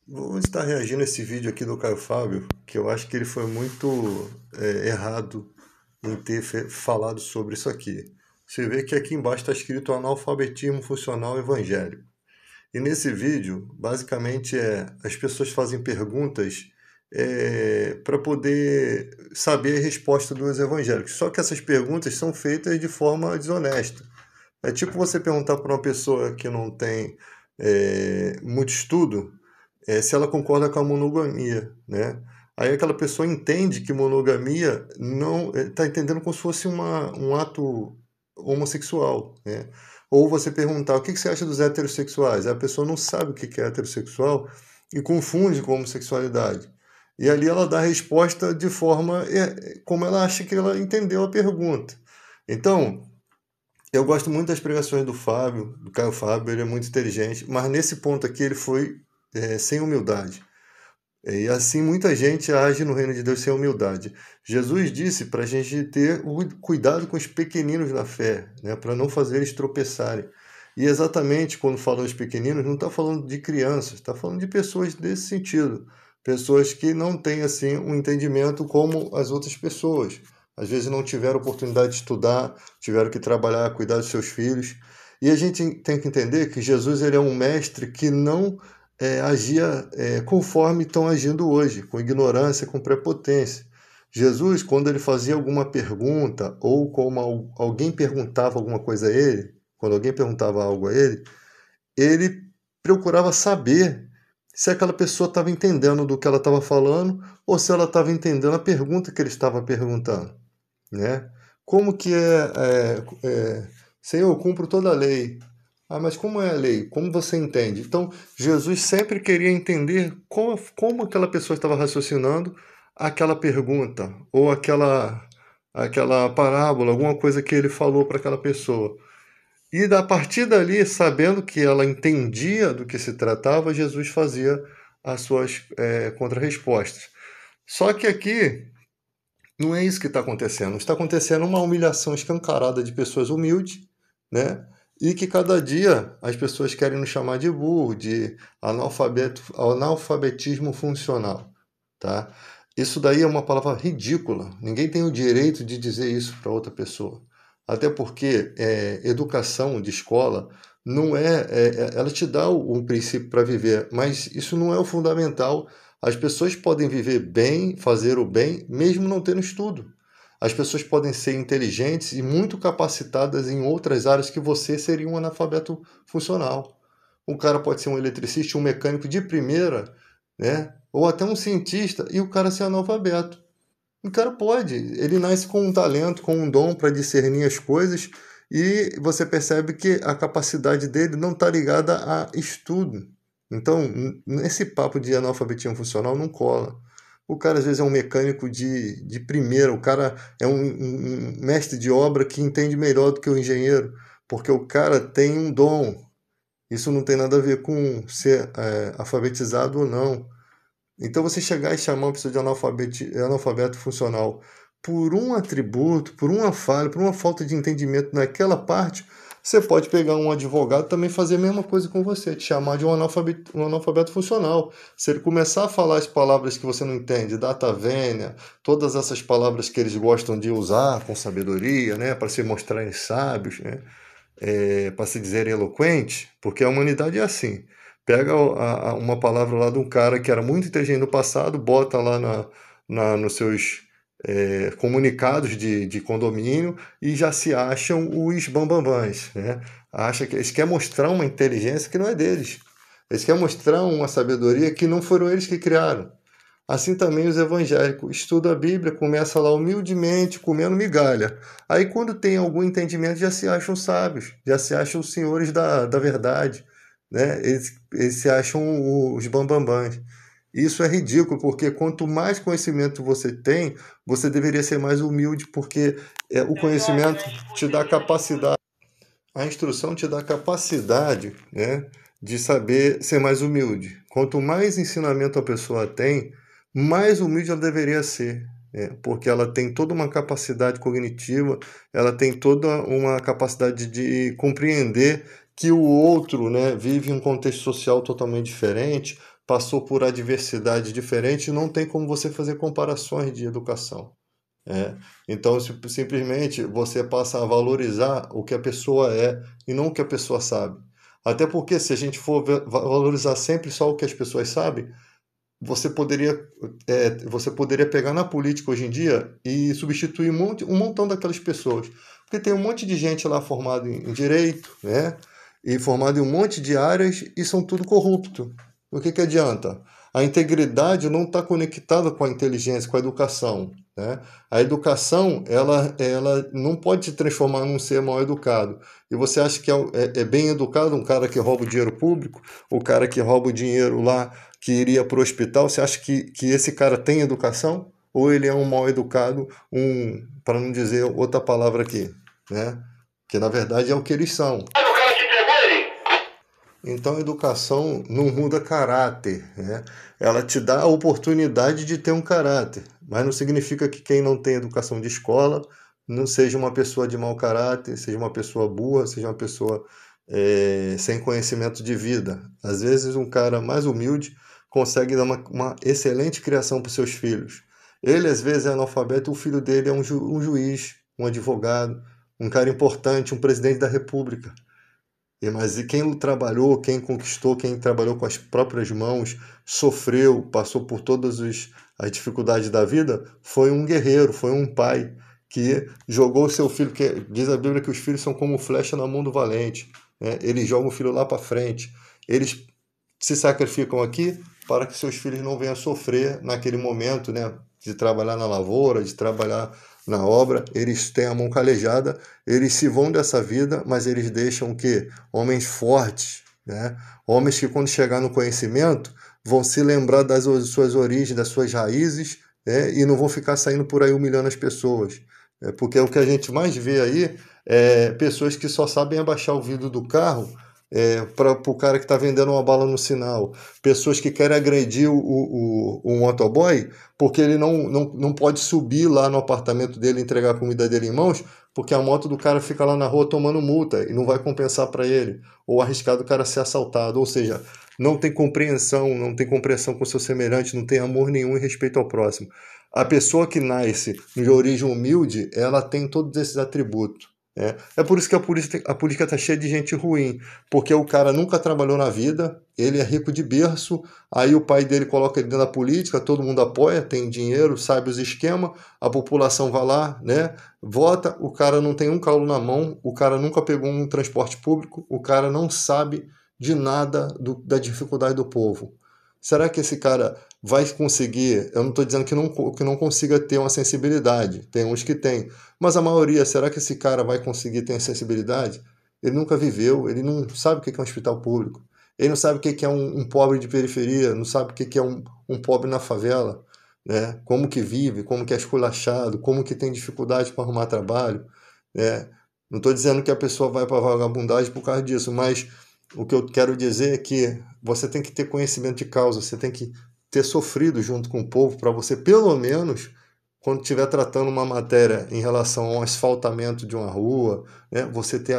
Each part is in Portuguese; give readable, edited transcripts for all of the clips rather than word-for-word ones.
Vou estar reagindo a esse vídeo aqui do Caio Fábio, que eu acho que ele foi muito errado em ter falado sobre isso aqui. Você vê que aqui embaixo está escrito analfabetismo funcional evangélico. E nesse vídeo, basicamente, as pessoas fazem perguntas para poder saber a resposta dos evangélicos. Só que essas perguntas são feitas de forma desonesta. É tipo você perguntar para uma pessoa que não tem muito estudo se ela concorda com a monogamia, né? Aí aquela pessoa entende que monogamia não está entendendo como se fosse um ato homossexual, né? Ou você perguntar o que você acha dos heterossexuais, a pessoa não sabe o que é heterossexual e confunde com homossexualidade. E ali ela dá a resposta de forma como ela acha que ela entendeu a pergunta. Então, eu gosto muito das pregações do Fábio, do Caio Fábio, ele é muito inteligente, mas nesse ponto aqui ele foi sem humildade. E assim muita gente age no reino de Deus sem humildade. Jesus disse para a gente ter o cuidado com os pequeninos na fé, né, para não fazer eles tropeçarem. E exatamente quando fala dos pequeninos, não está falando de crianças, está falando de pessoas desse sentido. Pessoas que não têm assim um entendimento como as outras pessoas. Às vezes não tiveram oportunidade de estudar, tiveram que trabalhar, cuidar dos seus filhos. E a gente tem que entender que Jesus ele é um mestre que não agia conforme estão agindo hoje, com ignorância, com prepotência. Jesus, quando ele fazia alguma pergunta, ou como alguém perguntava alguma coisa a ele, quando alguém perguntava algo a ele procurava saber se aquela pessoa estava entendendo do que ela estava falando ou se ela estava entendendo a pergunta que ele estava perguntando, né? Como que Senhor, eu cumpro toda a lei. Ah, mas como é a lei? Como você entende? Então, Jesus sempre queria entender como aquela pessoa estava raciocinando aquela pergunta ou aquela parábola, alguma coisa que ele falou para aquela pessoa. E a partir dali, sabendo que ela entendia do que se tratava, Jesus fazia as suas contra-respostas. Só que aqui não é isso que está acontecendo. Está acontecendo uma humilhação escancarada de pessoas humildes, né? E que cada dia as pessoas querem nos chamar de burro, de analfabetismo funcional, tá? Isso daí é uma palavra ridícula. Ninguém tem o direito de dizer isso para outra pessoa. Até porque educação de escola não ela te dá um princípio para viver, mas isso não é o fundamental. As pessoas podem viver bem, fazer o bem, mesmo não tendo estudo. As pessoas podem ser inteligentes e muito capacitadas em outras áreas que você seria um analfabeto funcional. O cara pode ser um eletricista, um mecânico de primeira, né? Ou até um cientista e o cara ser analfabeto. O cara pode, ele nasce com um talento, com um dom para discernir as coisas e você percebe que a capacidade dele não está ligada a estudo. Então, nesse papo de analfabetismo funcional não cola. O cara às vezes é um mecânico de primeira, o cara é um mestre de obra que entende melhor do que o engenheiro, porque o cara tem um dom. Isso não tem nada a ver com ser alfabetizado ou não. Então, você chegar e chamar uma pessoa de analfabeto funcional por um atributo, por uma falha, por uma falta de entendimento naquela parte, você pode pegar um advogado e também fazer a mesma coisa com você, te chamar de um analfabeto funcional. Se ele começar a falar as palavras que você não entende, data vênia, todas essas palavras que eles gostam de usar com sabedoria, né, para se mostrarem sábios, né, para se dizer eloquente, porque a humanidade é assim. Pega uma palavra lá de um cara que era muito inteligente no passado, bota lá nos seus comunicados de condomínio e já se acham os bambambãs, né? Acha que eles querem mostrar uma inteligência que não é deles. Eles querem mostrar uma sabedoria que não foram eles que criaram. Assim também os evangélicos estudam a Bíblia, começa lá humildemente, comendo migalha. Aí quando tem algum entendimento já se acham sábios, já se acham os senhores da verdade, né? Eles se acham os bambambãs. Isso é ridículo, porque quanto mais conhecimento você tem, você deveria ser mais humilde, porque o conhecimento te dá capacidade, a instrução te dá capacidade, né, de saber ser mais humilde. Quanto mais ensinamento a pessoa tem, mais humilde ela deveria ser, né, porque ela tem toda uma capacidade cognitiva, ela tem toda uma capacidade de compreender que o outro, né, vive em um contexto social totalmente diferente, passou por adversidade diferente, não tem como você fazer comparações de educação. Então, simplesmente você passa a valorizar o que a pessoa é e não o que a pessoa sabe. Até porque, se a gente for valorizar sempre só o que as pessoas sabem, você poderia, você poderia pegar na política hoje em dia e substituir um montão daquelas pessoas. Porque tem um monte de gente lá formada em direito, né? E formada em um monte de áreas e são tudo corrupto. O que adianta? A integridade não está conectada com a inteligência, com a educação, né? A educação, ela não pode se transformar num ser mal educado. E você acha que é bem educado um cara que rouba o dinheiro público, o cara que rouba o dinheiro lá que iria para o hospital, você acha que esse cara tem educação? Ou ele é um mal educado, para não dizer outra palavra aqui, né? Que na verdade é o que eles são. Então a educação não muda caráter, né? Ela te dá a oportunidade de ter um caráter, mas não significa que quem não tem educação de escola não seja uma pessoa de mau caráter, seja uma pessoa burra, seja uma pessoa sem conhecimento de vida. Às vezes um cara mais humilde consegue dar uma excelente criação para os seus filhos. Ele às vezes é analfabeto, o filho dele é um juiz, um advogado, um cara importante, um presidente da república. Mas quem trabalhou, quem conquistou, quem trabalhou com as próprias mãos, sofreu, passou por todas as dificuldades da vida, foi um guerreiro, foi um pai que jogou o seu filho, que diz a Bíblia que os filhos são como flecha na mão do valente, né? Eles jogam o filho lá para frente, eles se sacrificam aqui para que seus filhos não venham a sofrer naquele momento, né? De trabalhar na lavoura, de trabalhar na obra, eles têm a mão calejada, eles se vão dessa vida, mas eles deixam o quê? Homens fortes, né? Homens que quando chegar no conhecimento vão se lembrar das suas origens, das suas raízes, né? E não vão ficar saindo por aí humilhando as pessoas. Porque o que a gente mais vê aí é pessoas que só sabem abaixar o vidro do carro para o cara que está vendendo uma bala no sinal. Pessoas que querem agredir o motoboy porque ele não pode subir lá no apartamento dele e entregar a comida dele em mãos, porque a moto do cara fica lá na rua tomando multa e não vai compensar para ele, ou arriscar do cara ser assaltado. Ou seja, não tem compreensão com o seu semelhante, não tem amor nenhum e respeito ao próximo. A pessoa que nasce de origem humilde, ela tem todos esses atributos. É por isso que a política está cheia de gente ruim, porque o cara nunca trabalhou na vida, ele é rico de berço, aí o pai dele coloca ele dentro da política, todo mundo apoia, tem dinheiro, sabe os esquemas, a população vai lá, né, vota, o cara não tem um calo na mão, o cara nunca pegou um transporte público, o cara não sabe de nada da dificuldade do povo. Será que esse cara vai conseguir? Eu não estou dizendo que não consiga ter uma sensibilidade, tem uns que tem, mas a maioria, será que esse cara vai conseguir ter sensibilidade? Ele nunca viveu, ele não sabe o que é um hospital público, ele não sabe o que é um pobre de periferia, não sabe o que é um pobre na favela, né? Como que vive, como que é esculachado, como que tem dificuldade para arrumar trabalho, né? Não estou dizendo que a pessoa vai para a vagabundagem por causa disso, mas o que eu quero dizer é que você tem que ter conhecimento de causa, você tem que ter sofrido junto com o povo para você, pelo menos, quando estiver tratando uma matéria em relação ao asfaltamento de uma rua, né, você ter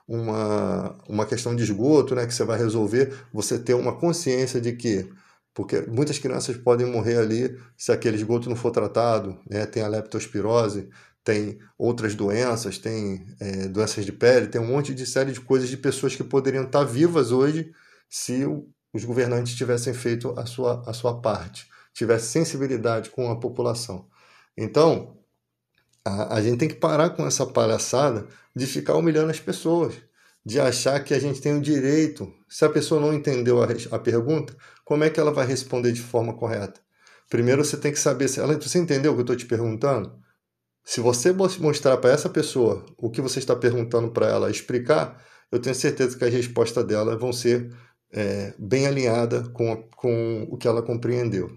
uma questão de esgoto, né, que você vai resolver, você ter uma consciência de que, porque muitas crianças podem morrer ali se aquele esgoto não for tratado, né, tem a leptospirose, tem outras doenças, tem doenças de pele, tem um monte de série de coisas de pessoas que poderiam estar vivas hoje se os governantes tivessem feito a sua parte, tivessem sensibilidade com a população. Então, a gente tem que parar com essa palhaçada de ficar humilhando as pessoas, de achar que a gente tem o direito. Se a pessoa não entendeu a pergunta, como é que ela vai responder de forma correta? Primeiro você tem que saber se ela, você entendeu o que eu estou te perguntando? Se você mostrar para essa pessoa o que você está perguntando para ela explicar, eu tenho certeza que as respostas dela vão ser bem alinhadas com o que ela compreendeu.